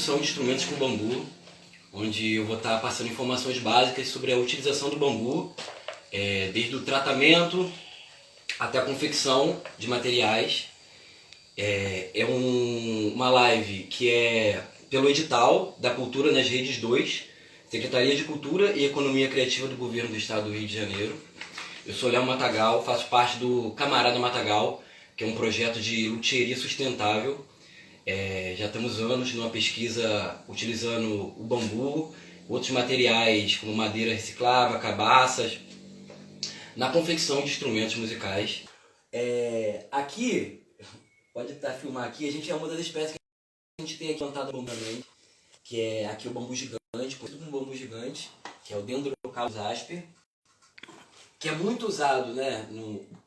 construção de instrumentos com bambu, onde eu vou estar passando informações básicas sobre a utilização do bambu, desde o tratamento até a confecção de materiais. Uma live que é pelo edital da Cultura nas Redes 2, Secretaria de Cultura e Economia Criativa do Governo do Estado do Rio de Janeiro. Eu sou Léo Matagal, faço parte do Camarada Matagal, que é um projeto de luthieria sustentável. Já estamos anos numa pesquisa utilizando o bambu, outros materiais como madeira reciclável, cabaças, na confecção de instrumentos musicais. Aqui, pode estar filmar aqui, a gente é uma das espécies que a gente tem aqui plantada também, que é aqui o bambu gigante, conhecido como bambu gigante, que é o Dendrocalus asper, que é muito usado, né,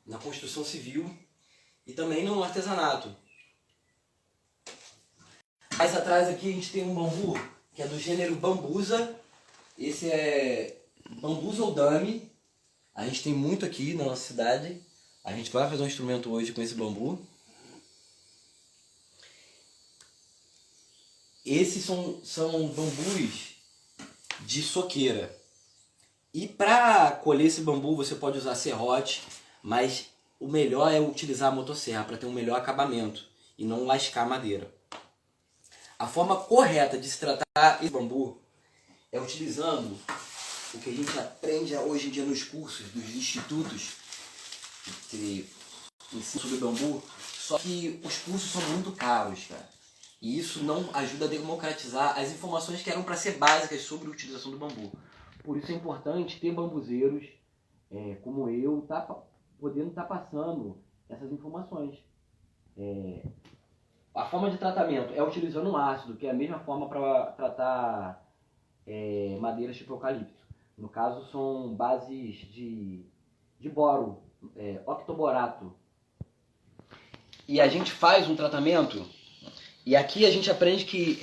na construção civil e também no artesanato. Mais atrás aqui a gente tem um bambu que é do gênero Bambusa. Esse é Bambusa Odami. A gente tem muito aqui na nossa cidade. A gente vai fazer um instrumento hoje com esse bambu. Esses são bambus de soqueira. E para colher esse bambu você pode usar serrote, mas o melhor é utilizar a motosserra para ter um melhor acabamento e não lascar a madeira. A forma correta de se tratar esse bambu é utilizando o que a gente aprende hoje em dia nos cursos dos institutos que ensinam sobre bambu, só que os cursos são muito caros, cara. E isso não ajuda a democratizar as informações que eram para ser básicas sobre a utilização do bambu. Por isso é importante ter bambuzeiros como eu, podendo estar passando essas informações. A forma de tratamento é utilizando um ácido, que é a mesma forma para tratar madeiras tipo eucalipto. No caso, são bases de boro, octoborato. E a gente faz um tratamento, e aqui a gente aprende que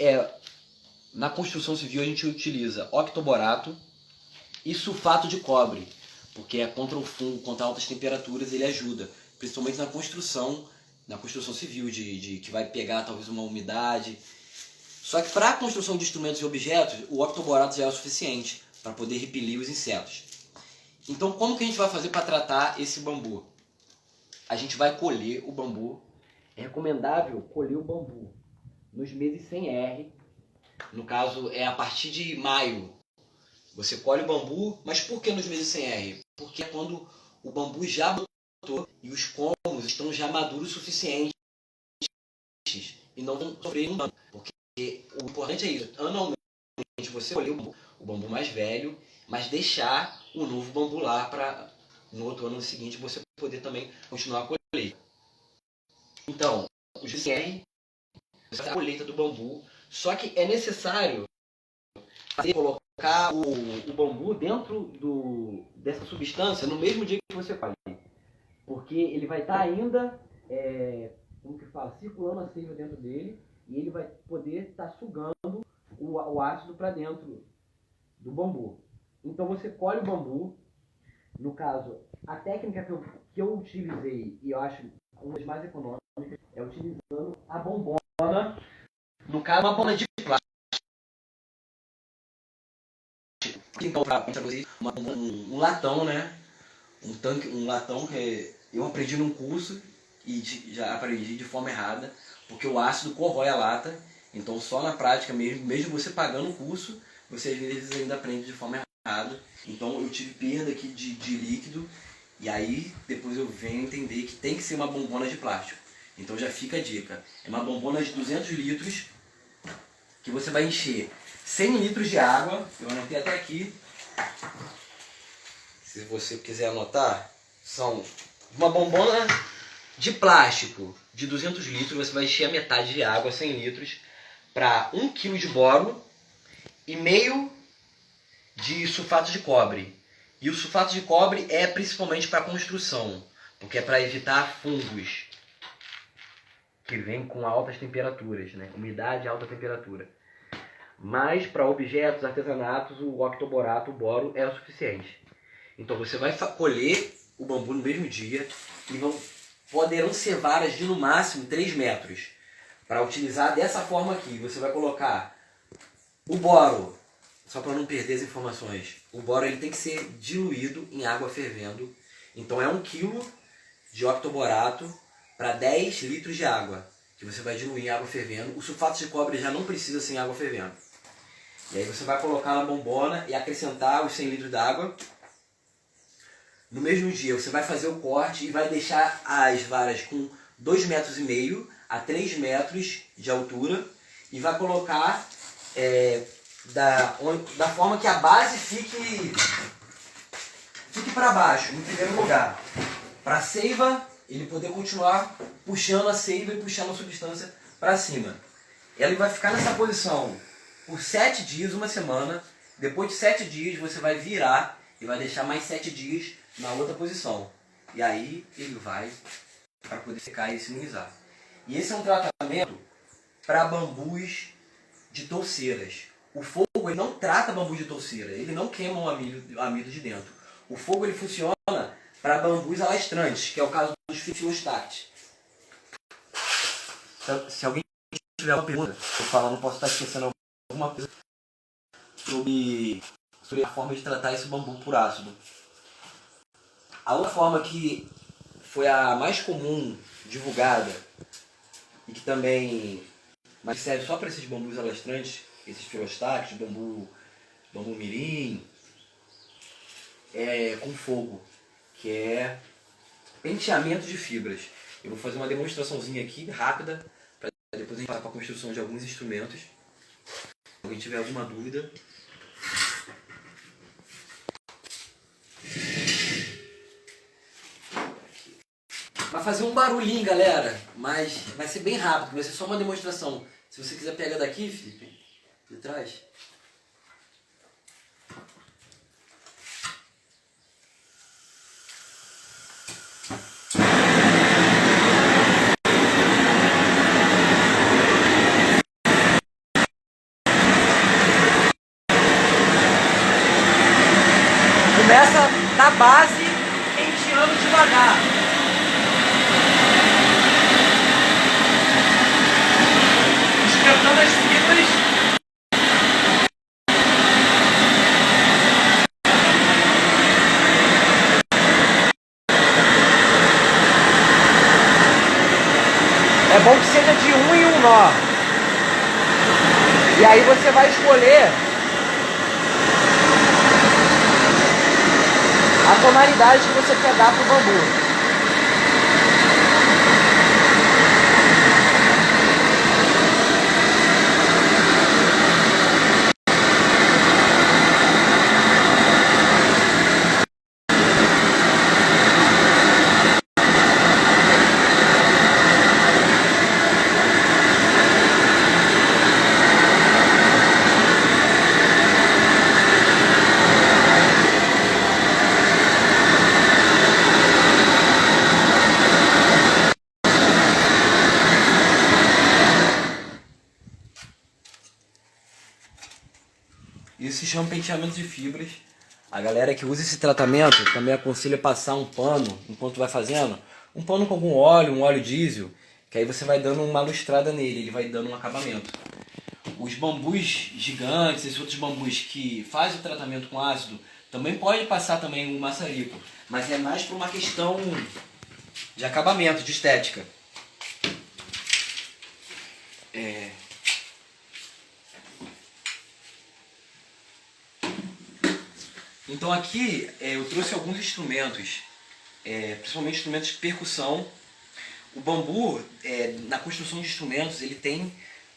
na construção civil a gente utiliza octoborato e sulfato de cobre, porque é contra o fungo, contra altas temperaturas, ele ajuda, principalmente na construção civil, que vai pegar talvez uma umidade. Só que para a construção de instrumentos e objetos, o octoborato já é o suficiente para poder repelir os insetos. Então, como que a gente vai fazer para tratar esse bambu? A gente vai colher o bambu. É recomendável colher o bambu nos meses sem R. No caso, é a partir de maio. Você colhe o bambu, mas por que nos meses sem R? Porque é quando o bambu já brotou e os colmos estão já maduros o suficiente e não vão sofrer um dano. Porque o importante é isso. Anualmente você colher o bambu mais velho, mas deixar o novo bambu lá para no outro ano seguinte você poder também continuar a colheita. Então, o GCR é a colheita do bambu, só que é necessário colocar o bambu dentro dessa substância no mesmo dia que você colhe, porque ele vai estar ainda circulando a seiva dentro dele e ele vai poder estar sugando o ácido para dentro do bambu. Então você colhe o bambu. No caso, a técnica que eu utilizei, e eu acho uma das mais econômicas, é utilizando a bombona, no caso uma bombona de plástico. Então, para um latão, né? Um latão que eu aprendi num curso e já aprendi de forma errada, porque o ácido corrói a lata. Então, só na prática mesmo você pagando o curso, você às vezes ainda aprende de forma errada. Então, eu tive perda aqui de líquido, e aí depois eu venho entender que tem que ser uma bombona de plástico. Então, já fica a dica. É uma bombona de 200 litros, que você vai encher 100 litros de água. Eu anotei até aqui. Se você quiser anotar, são uma bombona de plástico de 200 litros, você vai encher a metade de água, 100 litros, para 1 kg de boro e meio de sulfato de cobre. E o sulfato de cobre é principalmente para construção, porque é para evitar fungos que vêm com altas temperaturas, né? Umidade e alta temperatura. Mas para objetos, artesanatos, o octoborato, o boro é o suficiente. Então você vai colher o bambu no mesmo dia e poderão ser varas de no máximo 3 metros. Para utilizar dessa forma aqui, você vai colocar O boro, só para não perder as informações, o boro ele tem que ser diluído em água fervendo. Então é 1 kg de octoborato para 10 litros de água, que você vai diluir em água fervendo. O sulfato de cobre já não precisa ser em água fervendo. E aí você vai colocar na bombona e acrescentar os 100 litros d'água. No mesmo dia você vai fazer o corte e vai deixar as varas com 2,5 metros a 3 metros de altura e vai colocar da forma que a base fique para baixo, no primeiro lugar. Para a seiva, ele poder continuar puxando a seiva e puxando a substância para cima. Ela vai ficar nessa posição por 7 dias, uma semana. Depois de 7 dias você vai virar e vai deixar mais 7 dias na outra posição. E aí ele vai para poder secar e sinalizar. E esse é um tratamento para bambus de touceiras. O fogo ele não trata bambu de touceira, ele não queima o amido de dentro. O fogo ele funciona para bambus alastrantes, que é o caso dos Phyllostat. Se alguém tiver uma pergunta, eu falo, não posso estar esquecendo alguma coisa sobre a forma de tratar esse bambu por ácido. A outra forma que foi a mais comum divulgada e que também serve só para esses bambus alastrantes, esses Phyllostat, bambu mirim, é com fogo, que é penteamento de fibras. Eu vou fazer uma demonstraçãozinha aqui, rápida, para depois a gente passar para a construção de alguns instrumentos. Se alguém tiver alguma dúvida. Vai fazer um barulhinho, galera, mas vai ser bem rápido, vai ser só uma demonstração. Se você quiser pegar daqui, Felipe, de trás. Começa da base, penteando devagar. Esquentando as fibras. É bom que seja de um em um nó. E aí você vai escolher a tonalidade que você quer dar para o bambu. Isso se chama penteamento de fibras. A galera que usa esse tratamento também aconselha passar um pano enquanto vai fazendo. Um pano com algum óleo, um óleo diesel, que aí você vai dando uma lustrada nele, ele vai dando um acabamento. Os bambus gigantes, esses outros bambus que fazem o tratamento com ácido, também pode passar também um maçarico, mas é mais por uma questão de acabamento, de estética. Então aqui eu trouxe alguns instrumentos, principalmente instrumentos de percussão. O bambu, na construção de instrumentos, ele tem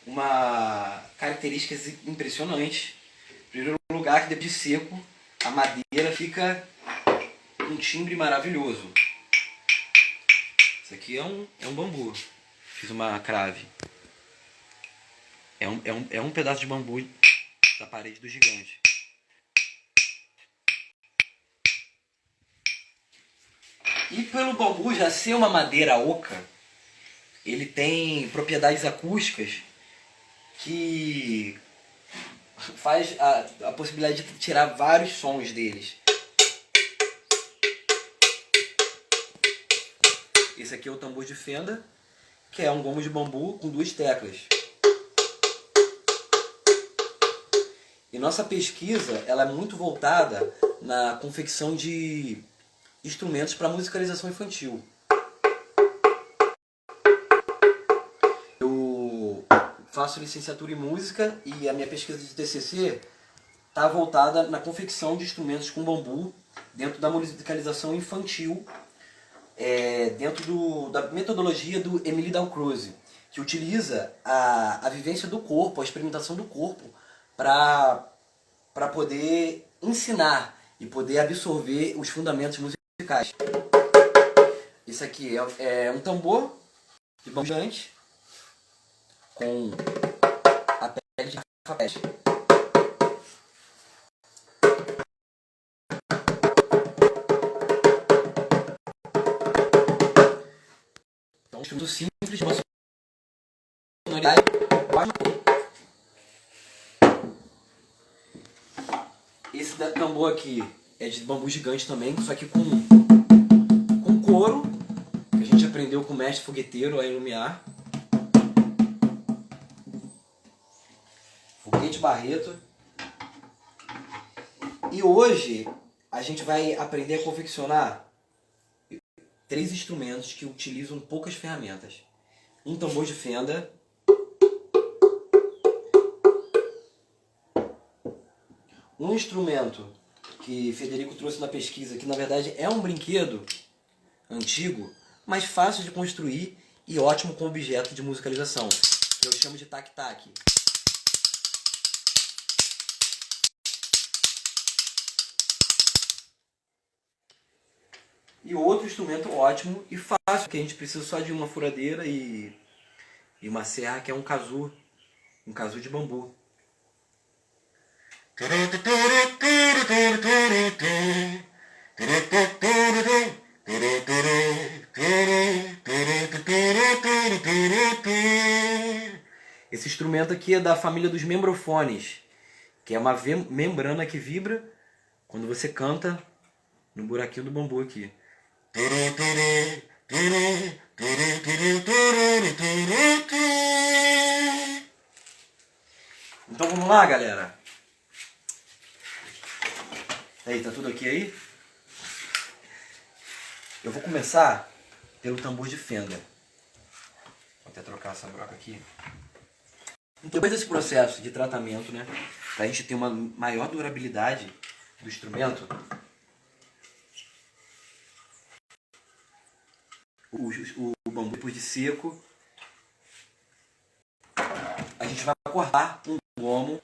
uma característica impressionante. Em primeiro lugar, que depois de seco, a madeira fica um timbre maravilhoso. Isso aqui é um bambu. Fiz uma crave. É um pedaço de bambu da parede do gigante. E pelo bambu já ser uma madeira oca, ele tem propriedades acústicas que faz a possibilidade de tirar vários sons deles. Esse aqui é o tambor de fenda, que é um gomo de bambu com 2 teclas. E nossa pesquisa ela é muito voltada na confecção de instrumentos para musicalização infantil. Eu faço licenciatura em música e a minha pesquisa de TCC está voltada na confecção de instrumentos com bambu dentro da musicalização infantil, dentro da metodologia do Émile Dalcroze, que utiliza a vivência do corpo, a experimentação do corpo, para poder ensinar e poder absorver os fundamentos musicais. Isso aqui é um tambor de bambu gigante com a pele de café. Então, um instrumento simples, de uma sonoridade. Esse tambor aqui é de bambu gigante também, só que com couro, que a gente aprendeu com o mestre fogueteiro a iluminar. Foguete Barreto. E hoje a gente vai aprender a confeccionar 3 instrumentos que utilizam poucas ferramentas. Um tambor de fenda, um instrumento que Federico trouxe na pesquisa, que na verdade é um brinquedo antigo, mas fácil de construir e ótimo como objeto de musicalização, que eu chamo de tac-tac. E outro instrumento ótimo e fácil, que a gente precisa só de uma furadeira e uma serra, que é um kazoo de bambu. Esse instrumento aqui é da família dos membrofones, que é uma membrana que vibra quando você canta no buraquinho do bambu aqui. Então vamos lá, galera. Aí, tá tudo aqui aí? Eu vou começar pelo tambor de fenda. Vou até trocar essa broca aqui. Depois desse processo de tratamento, né, pra gente ter uma maior durabilidade do instrumento, o bambu depois de seco, a gente vai cortar um gomo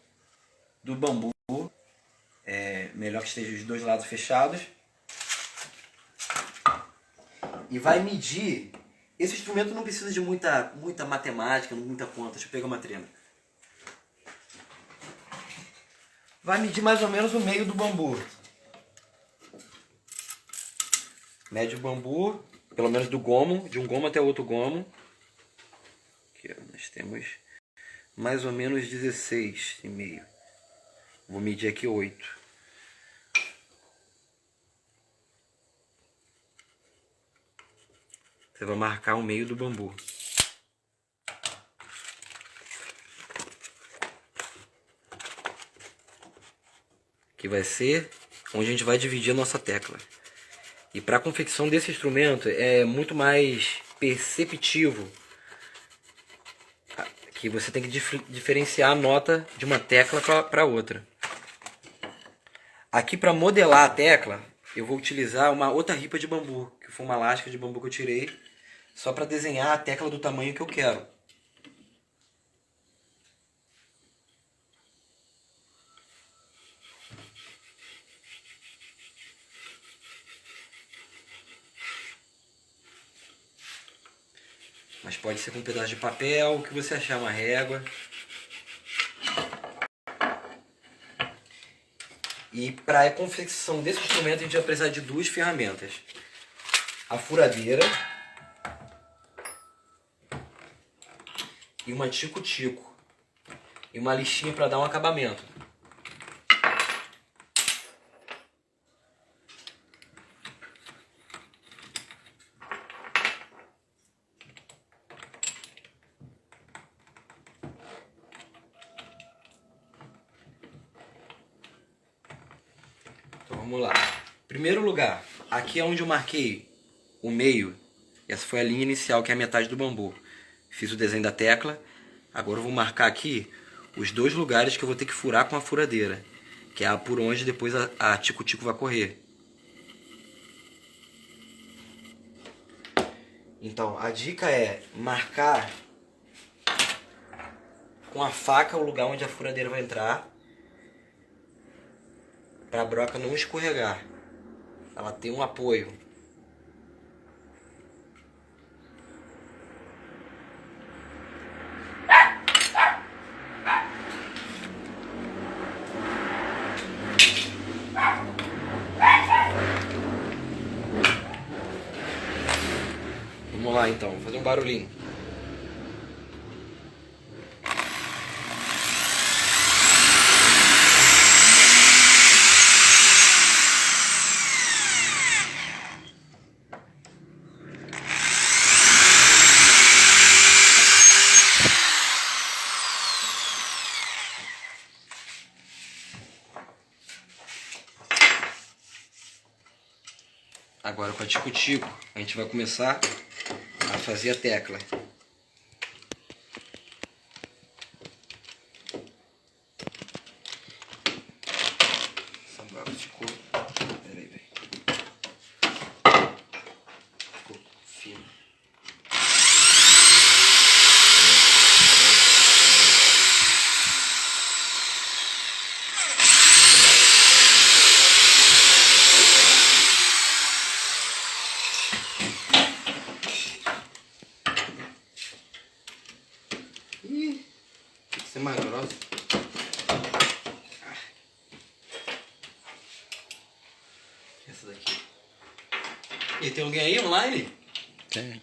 do bambu, melhor que esteja os 2 lados fechados, e vai medir. Esse instrumento não precisa de muita matemática, muita conta. Deixa eu pegar uma trena. Vai medir mais ou menos o meio do bambu. Mede o bambu, pelo menos do gomo, de um gomo até outro gomo. Aqui, ó, nós temos mais ou menos 16,5. Vou medir aqui 8. Você vai marcar o meio do bambu. Que vai ser onde a gente vai dividir a nossa tecla. E para a confecção desse instrumento é muito mais perceptivo que você tem que diferenciar a nota de uma tecla para outra. Aqui, para modelar a tecla, eu vou utilizar uma outra ripa de bambu, que foi uma lasca de bambu que eu tirei, só para desenhar a tecla do tamanho que eu quero. Mas pode ser com um pedaço de papel, o que você achar, uma régua. E para a confecção desse instrumento a gente vai precisar de 2 ferramentas. A furadeira e uma tico-tico. E uma lixinha para dar um acabamento. Vamos lá. Primeiro lugar, aqui é onde eu marquei o meio. Essa foi a linha inicial, que é a metade do bambu. Fiz o desenho da tecla. Agora eu vou marcar aqui os 2 lugares que eu vou ter que furar com a furadeira, que é por onde depois a tico-tico vai correr. Então, a dica é marcar com a faca o lugar onde a furadeira vai entrar, para a broca não escorregar. Ela tem um apoio. Vamos lá então, vou fazer um barulhinho. Agora com a tico-tico a gente vai começar a fazer a tecla. Essa broca ficou... Peraí, velho. Ficou fino. Ih, tem que ser mais grossa. Essa daqui. E tem alguém aí online? Tem.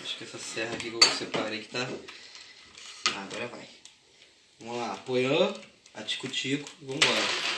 Acho que essa serra aqui que eu separei que tá... Ah, agora vai. Vamos lá, apoiou a tico-tico, vamos embora.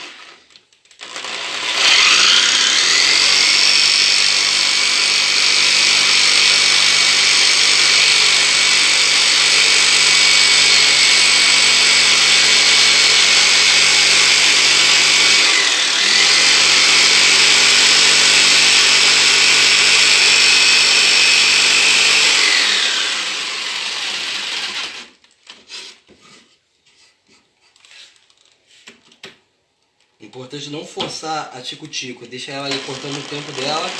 Importante não forçar a tico-tico, deixa ela aí cortando o tempo dela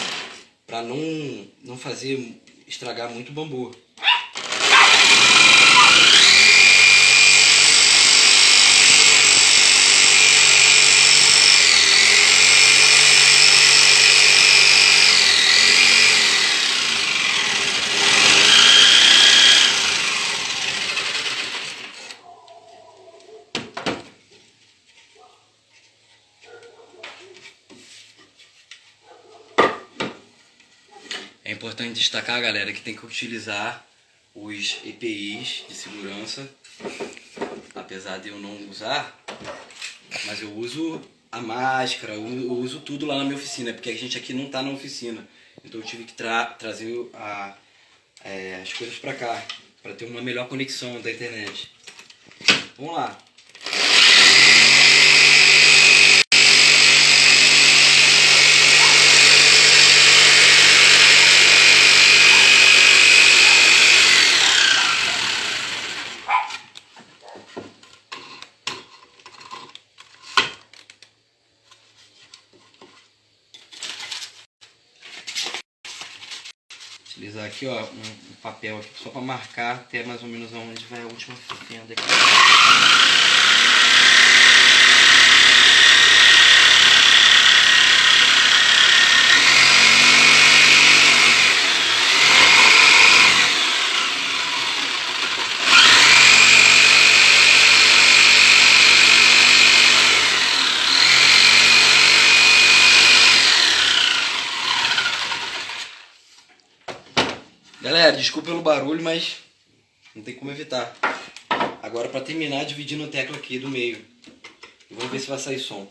para não fazer estragar muito o bambu. É importante destacar, galera, que tem que utilizar os EPIs de segurança, apesar de eu não usar, mas eu uso a máscara, eu uso tudo lá na minha oficina, porque a gente aqui não está na oficina, então eu tive que trazer as coisas para cá, para ter uma melhor conexão da internet. Vamos lá. Utilizar aqui, ó, um papel aqui só para marcar até mais ou menos onde vai a última fenda aqui. galera, desculpa pelo barulho, mas não tem como evitar. Agora para terminar, dividindo a tecla aqui do meio. Vamos ver se vai sair som.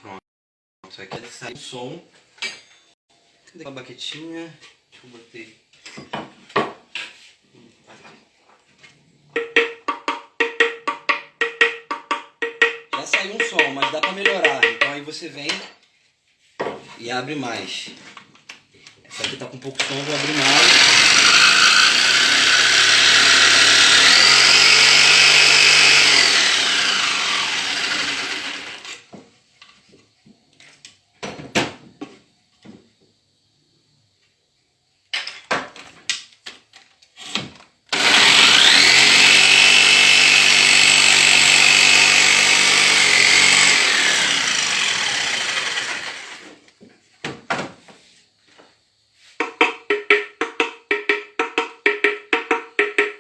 Pronto. Isso aqui é sair o som. Cadê a baquetinha? Deixa eu botar. Já saiu um som, mas dá pra melhorar. Então aí você vem e abre mais. Essa aqui tá com pouco som, vou abrir mais.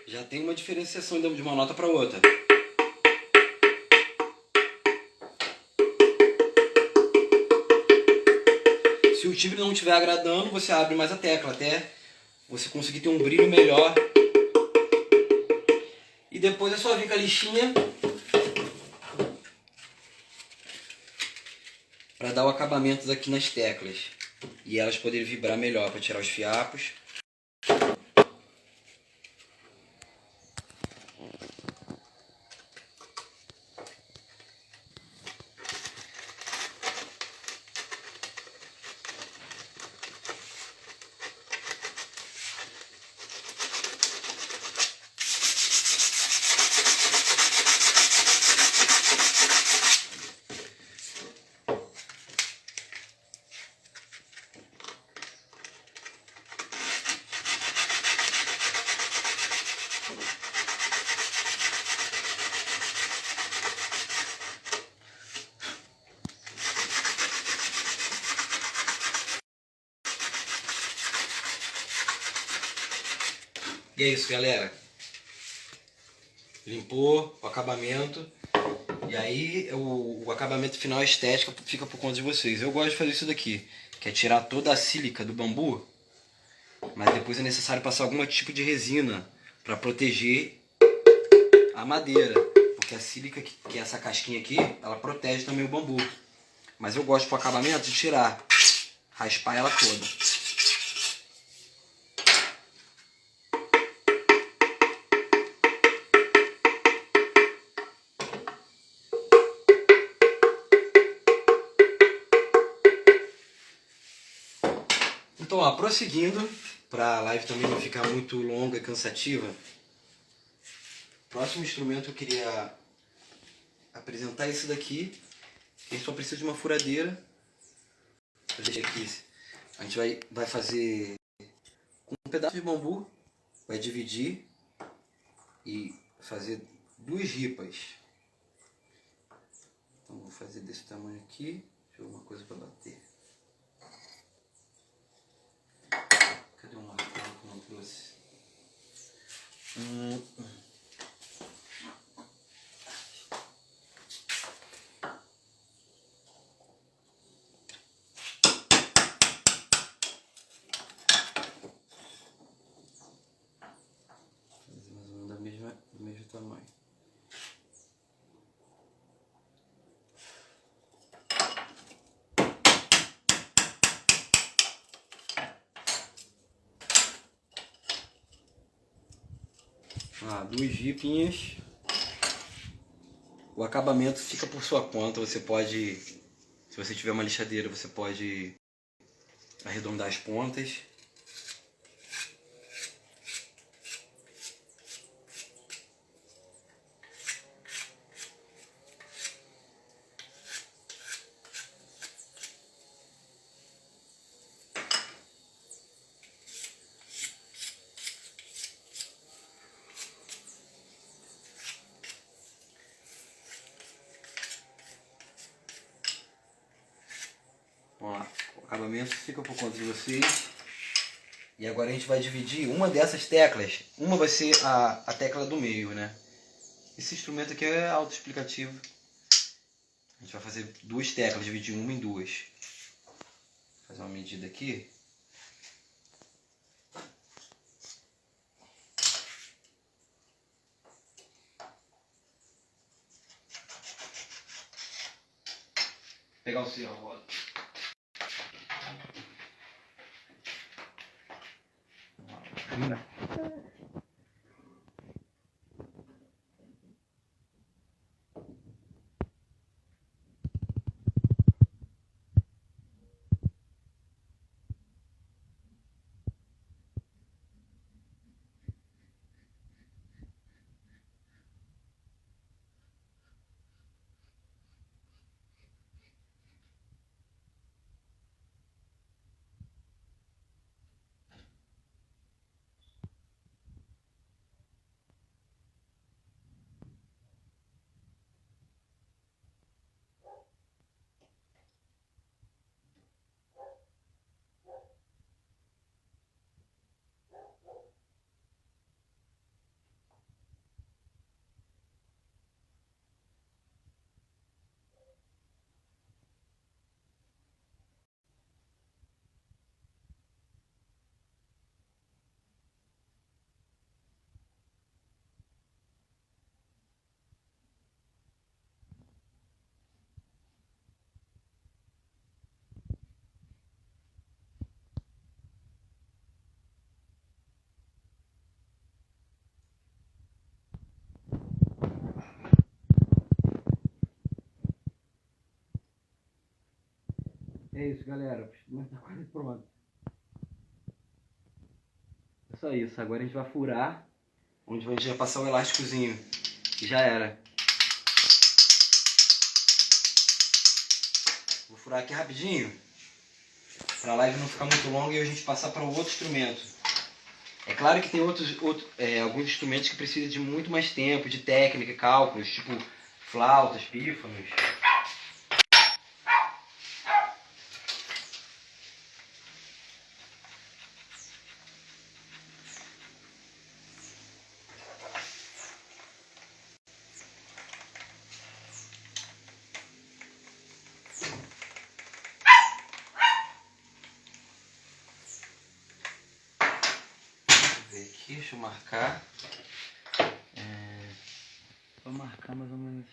Já tem uma diferenciação de uma nota para outra. Se o timbre não estiver agradando, você abre mais a tecla até você conseguir ter um brilho melhor. E depois é só vir com a lixinha para dar o acabamento aqui nas teclas e elas poderem vibrar melhor para tirar os fiapos. E é isso, galera. Limpou o acabamento. E aí o acabamento final, a estética, fica por conta de vocês. Eu gosto de fazer isso daqui, que é tirar toda a sílica do bambu. Mas depois é necessário passar algum tipo de resina para proteger a madeira. Porque a sílica, que é essa casquinha aqui, ela protege também o bambu. Mas eu gosto pro acabamento de tirar, raspar ela toda. Então, ó, prosseguindo, para a live também não ficar muito longa e cansativa, o próximo instrumento eu queria apresentar esse daqui. A gente só precisa de uma furadeira. Aqui, a gente vai fazer com um pedaço de bambu, vai dividir e fazer duas ripas. Então vou fazer desse tamanho aqui. Deixa eu ver uma coisa para bater. Cadê um martelo que eu não trouxe? Fazer mais ou menos do mesmo tamanho. Duas ripinhas. O acabamento fica por sua conta. Você pode, se você tiver uma lixadeira, você pode arredondar as pontas. Vamos lá, acabamento fica por conta de vocês. E agora a gente vai dividir uma dessas teclas. Uma vai ser a tecla do meio, né? Esse instrumento aqui é autoexplicativo. A gente vai fazer duas teclas, dividir uma em duas. Vou fazer uma medida aqui. Vou pegar o seu agora. É isso, galera. O instrumento tá quase pronto. É só isso. Agora a gente vai furar. Onde a gente vai passar o elásticozinho. E já era. Vou furar aqui rapidinho. Pra a live não ficar muito longa e a gente passar para o outro instrumento. É claro que tem alguns instrumentos que precisam de muito mais tempo, de técnica, cálculos, tipo flautas, pífanos. Aqui, deixa eu marcar. Vou marcar mais ou menos.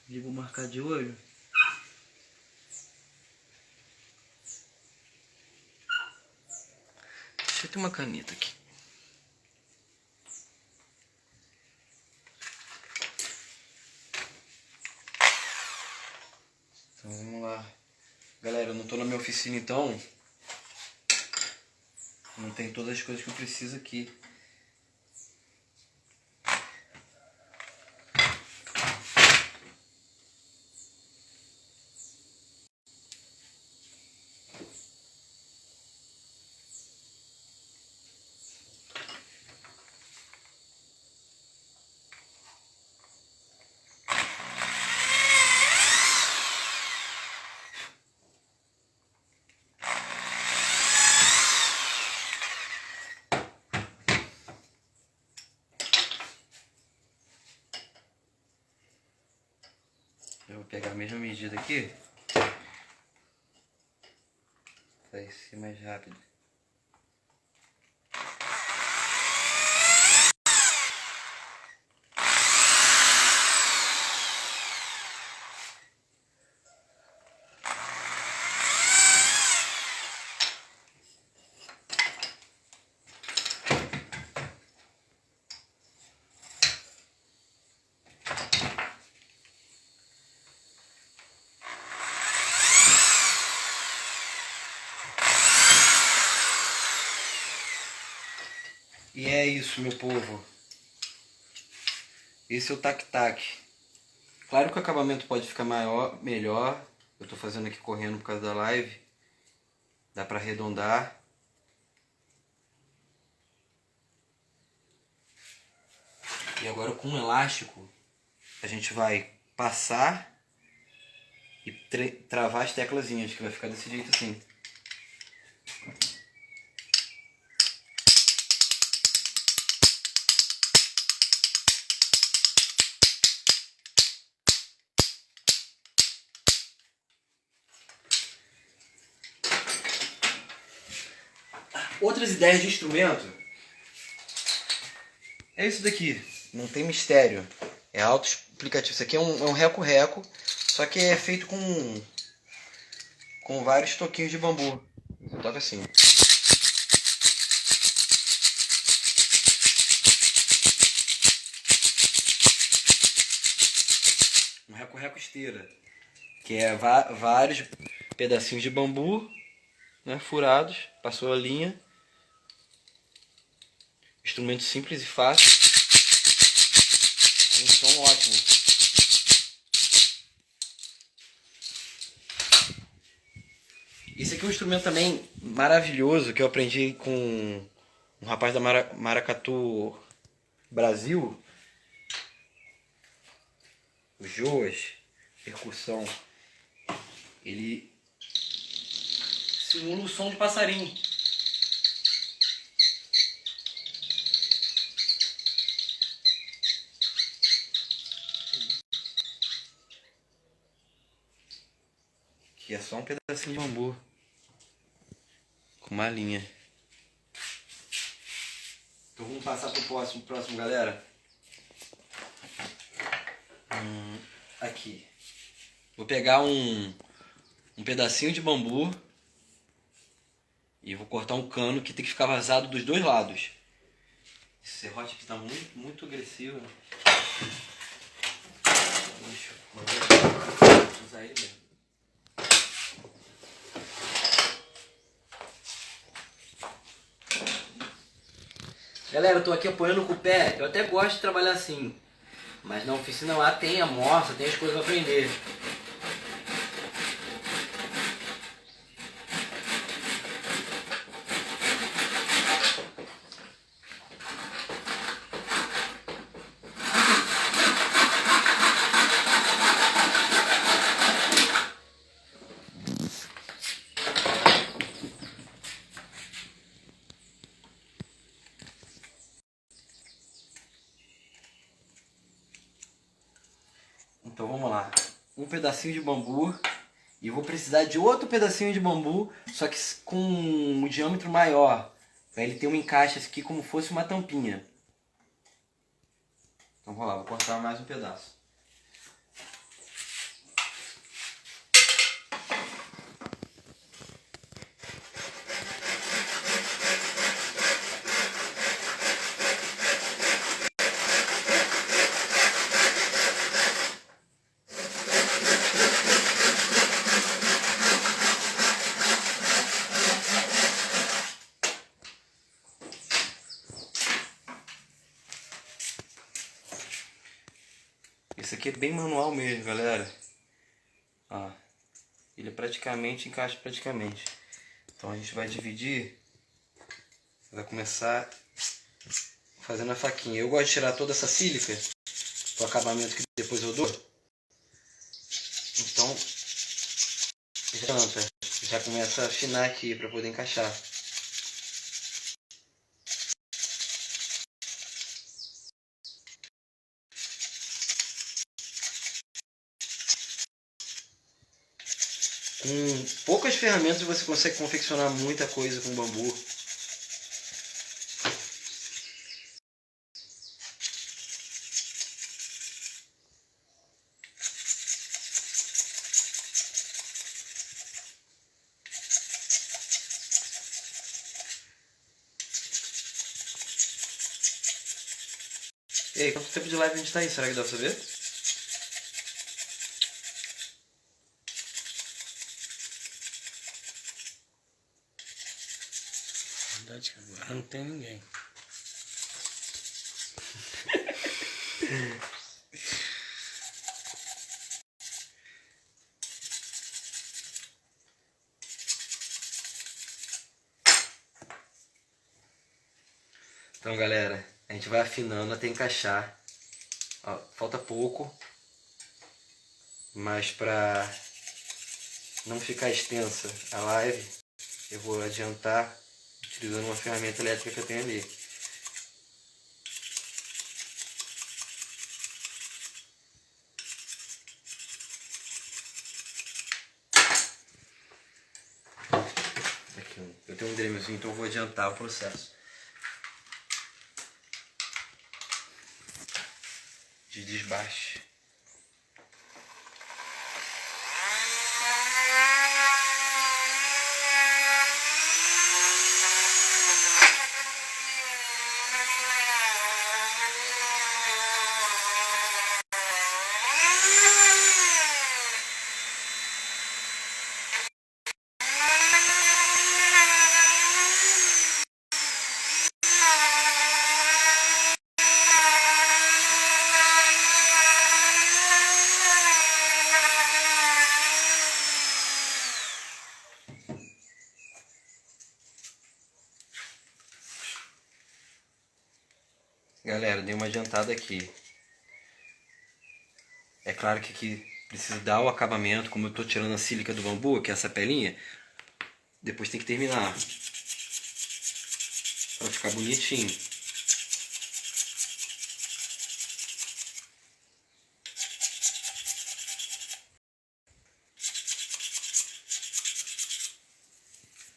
E vou marcar de olho. Deixa eu ter uma caneta aqui. Então vamos lá. Galera, eu não tô na minha oficina então. Não tem todas as coisas que eu preciso aqui. Eu vou pegar a mesma medida aqui. Vai ser mais rápido. E é isso, meu povo. Esse é o tac-tac. Claro que o acabamento pode ficar melhor. Eu estou fazendo aqui correndo por causa da live. Dá para arredondar. E agora com um elástico, a gente vai passar e travar as teclazinhas, que vai ficar desse jeito assim. Outras ideias de instrumento é isso daqui, não tem mistério, é autoexplicativo. Isso aqui é um reco-reco, só que é feito com vários toquinhos de bambu. Você toca assim. Um reco-reco esteira, que é vários pedacinhos de bambu, né, furados, passou a linha. Instrumento simples e fácil. Um som ótimo. Esse aqui é um instrumento também maravilhoso que eu aprendi com um rapaz da Maracatu Brasil. O Joas, percussão. Ele simula o som de passarinho. Que é só um pedacinho de bambu com uma linha. Então vamos passar pro próximo, galera. Aqui. Vou pegar um pedacinho de bambu e vou cortar um cano que tem que ficar vazado dos dois lados. Esse serrote aqui tá muito, muito agressivo. Deixa eu usar ele mesmo. Galera, eu tô aqui apoiando com o pé. Eu até gosto de trabalhar assim, mas na oficina lá tem a amostra, tem as coisas pra aprender. Então vamos lá, um pedacinho de bambu e vou precisar de outro pedacinho de bambu, só que com um diâmetro maior, para ele ter um encaixe aqui como fosse uma tampinha. Então vou lá, vou cortar mais um pedaço. Esse aqui é bem manual mesmo, galera. Ó, ele praticamente encaixa praticamente. Então a gente vai dividir, vai começar fazendo a faquinha. Eu gosto de tirar toda essa sílica, o acabamento que depois eu dou. Então já começa a afinar aqui para poder encaixar. Com poucas ferramentas você consegue confeccionar muita coisa com bambu. E aí, quanto tempo de live a gente tá aí? Será que dá pra saber? Verdade que agora não tem ninguém. Então, galera, a gente vai afinando até encaixar. Ó, falta pouco, mas pra não ficar extensa a live, eu vou adiantar utilizando uma ferramenta elétrica que eu tenho ali. Aqui, eu tenho um dremelzinho, então eu vou adiantar o processo de desbaste. Galera, dei uma adiantada aqui. É claro que aqui precisa dar o acabamento, como eu estou tirando a sílica do bambu, que é essa pelinha. Depois tem que terminar, para ficar bonitinho.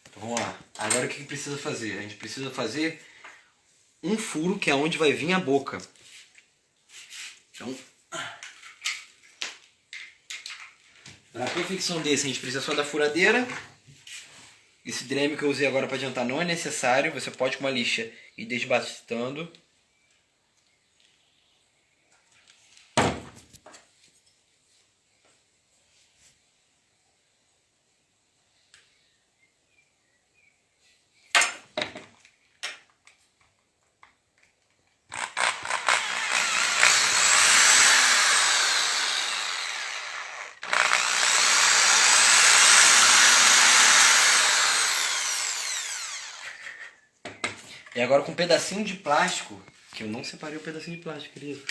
Então vamos lá. Agora o que precisa fazer? A gente precisa fazer um furo, que é onde vai vir a boca. Então, para a confecção desse, a gente precisa só da furadeira. Esse dremel que eu usei agora para adiantar não é necessário. Você pode com uma lixa ir desbastando. E agora com um pedacinho de plástico, que eu não separei o pedacinho de plástico, querido.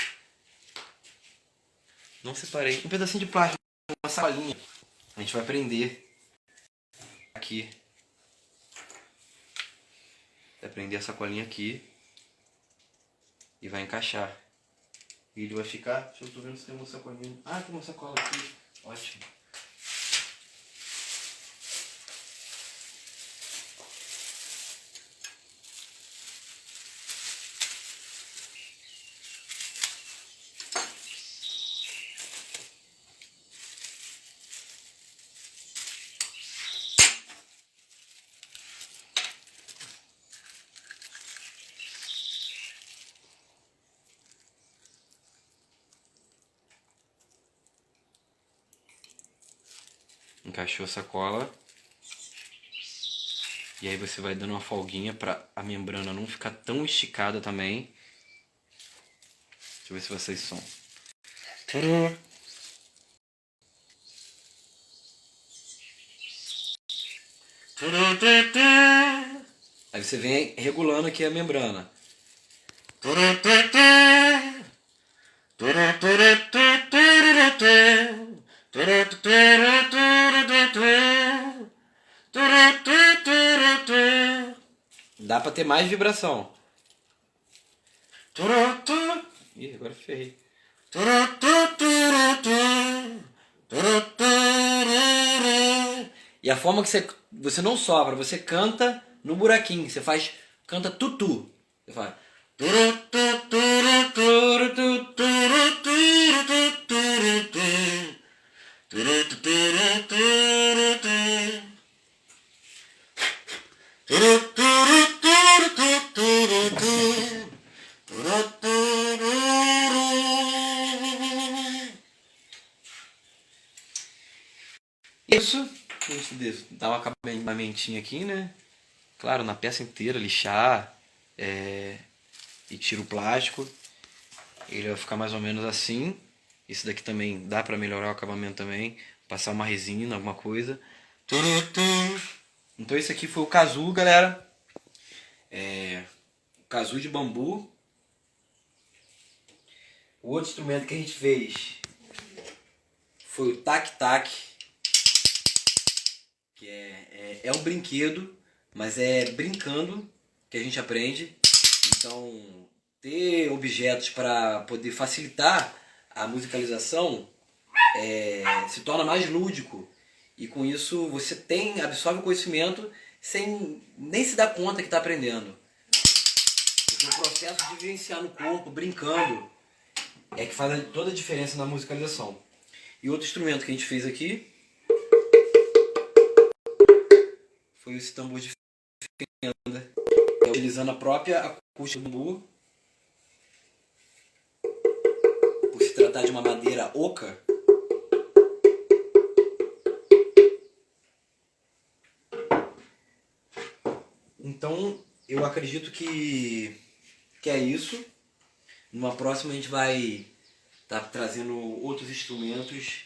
Não separei. Um pedacinho de plástico, uma sacolinha. A gente vai prender aqui. Vai prender a sacolinha aqui. E vai encaixar. E ele vai ficar... Deixa eu tô vendo se tem uma sacolinha. Ah, tem uma sacola aqui. Ótimo. Encaixou a sacola. E aí você vai dando uma folguinha para a membrana não ficar tão esticada também. Deixa eu ver se vocês são. Aí você vem regulando aqui a membrana. Dá pra ter mais vibração. Ih, agora ferrei. E a forma que você não sopra, você canta no buraquinho. Você faz, canta tutu. Você faz. Isso, dá um acabamentinho aqui, né? Claro, na peça inteira, lixar e tira o plástico. Ele vai ficar mais ou menos assim. Isso daqui também dá pra melhorar o acabamento também. Passar uma resina, alguma coisa. Então esse aqui foi o kazoo, galera. O kazoo de bambu. O outro instrumento que a gente fez foi o tac-tac. que é um brinquedo, mas é brincando que a gente aprende. Então, ter objetos para poder facilitar a musicalização se torna mais lúdico. E com isso você absorve o conhecimento sem nem se dar conta que está aprendendo. Porque o processo de vivenciar no corpo, brincando, é que faz toda a diferença na musicalização. E outro instrumento que a gente fez aqui foi esse tambor de fenda, utilizando a própria acústica do bambu. Por se tratar de uma madeira oca, então eu acredito que é isso. Numa próxima a gente vai estar trazendo outros instrumentos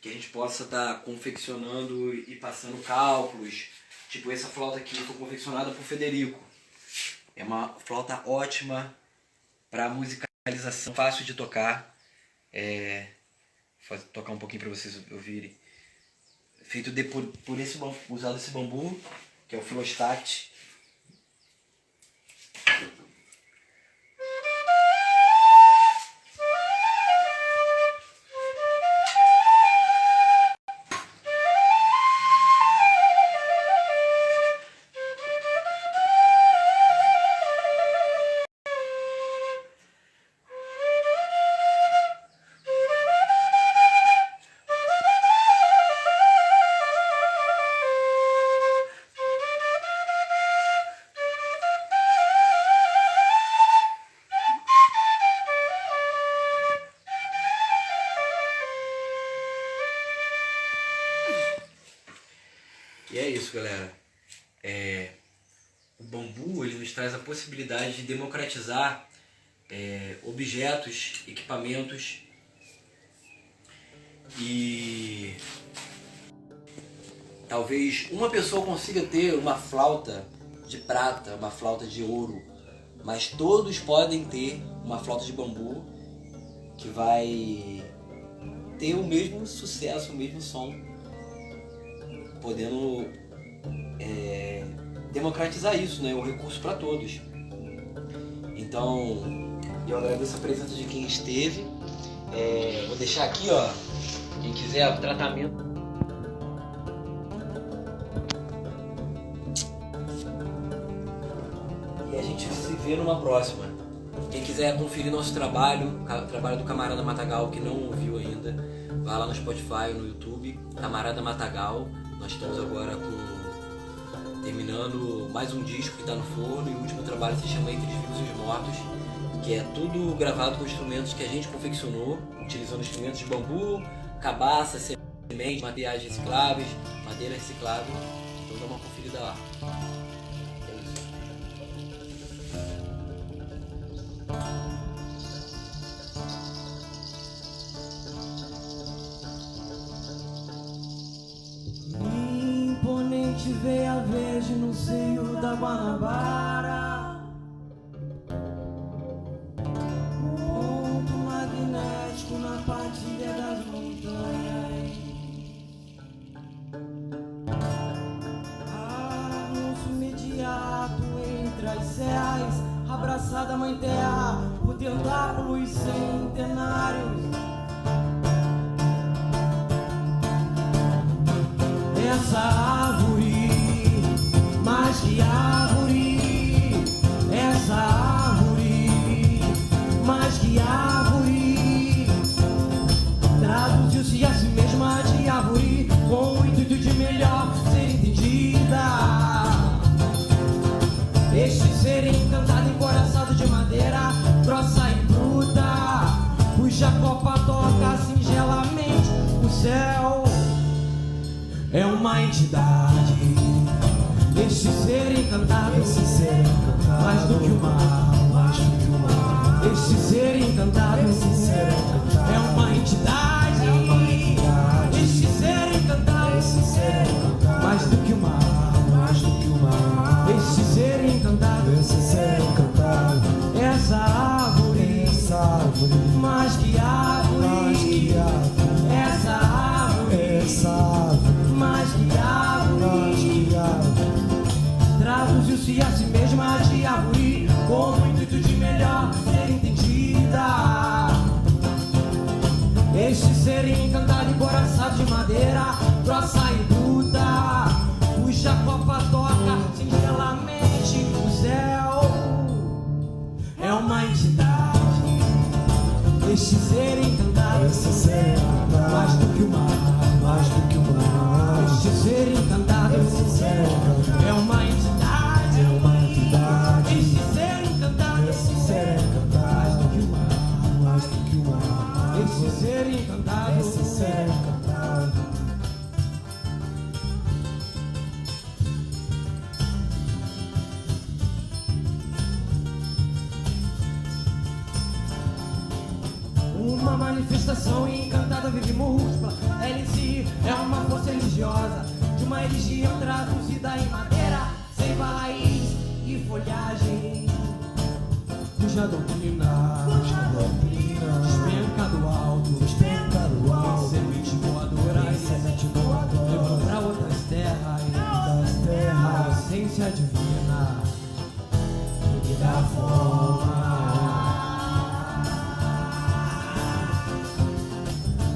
que a gente possa estar confeccionando e passando cálculos. Tipo essa flauta aqui foi confeccionada por Federico. É uma flauta ótima para musicalização, fácil de tocar. Vou tocar um pouquinho para vocês ouvirem. Feito por usado esse bambu, que é o Philostat. E é isso, galera. O bambu ele nos traz a possibilidade de democratizar objetos, equipamentos, e talvez uma pessoa consiga ter uma flauta de prata, uma flauta de ouro, mas todos podem ter uma flauta de bambu que vai ter o mesmo sucesso, o mesmo som, podendo democratizar isso, né? O recurso para todos. Então, eu agradeço a presença de quem esteve. Vou deixar aqui, ó, quem quiser o tratamento. E a gente se vê numa próxima. Quem quiser conferir nosso trabalho, o trabalho do Camarada Matagal, que não ouviu ainda, vá lá no Spotify, no YouTube, Camarada Matagal. Nós estamos agora terminando mais um disco que está no forno, e o último trabalho se chama Entre os Vivos e os Mortos, que é tudo gravado com instrumentos que a gente confeccionou, utilizando instrumentos de bambu, cabaça, sementes, materiais recicláveis, madeira reciclável. Então dá uma conferida lá. É isso. Imponente veia verde no seio da Guanabara, ponto magnético na partilha das montanhas, anúncio imediato entre as serras, abraçada mãe terra por tentáculos centenários. Essa árvore, mais que árvore, essa árvore, mais que árvore, traduziu-se a si mesma de árvore, com o intuito de melhor ser entendida. Este ser encantado, encoraçado de madeira, grossa e bruta, cuja copa toca singelamente o céu. É uma entidade, este ser encantado, mais do que o mar, este ser encantado, é uma entidade, este ser encantado, mais do que o mar, este ser encantado, essa árvore, mais que árvore, essa árvore, mais que árvore, Yavuri, com o intuito de melhor ser entendida. Este ser encantado e coraçado de madeira, grossa e bruta, cuja copa toca singelamente o céu. É uma entidade, este ser encantado, mais do que o mar, mais do que o mar. Este ser encantado, é uma entidade, este ser encantado, mais do que o mar, mais do que o mar. Este ser encantado, uma manifestação encantada vive múltipla. Ela em si é uma força religiosa de uma religião traduzida em madeira, seiva, raiz e folhagem, cuja doutrina despenca do alto, semente voadoras levando pra outras terras a essência divina que dá forma.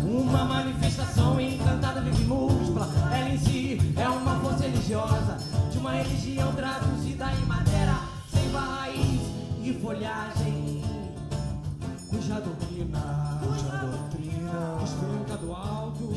Uma manifestação encantada vive múltipla. Ela em si é uma força religiosa de uma religião traduzida em madeira, seiva, raiz e folhagem, cuja doutrina despenca do alto,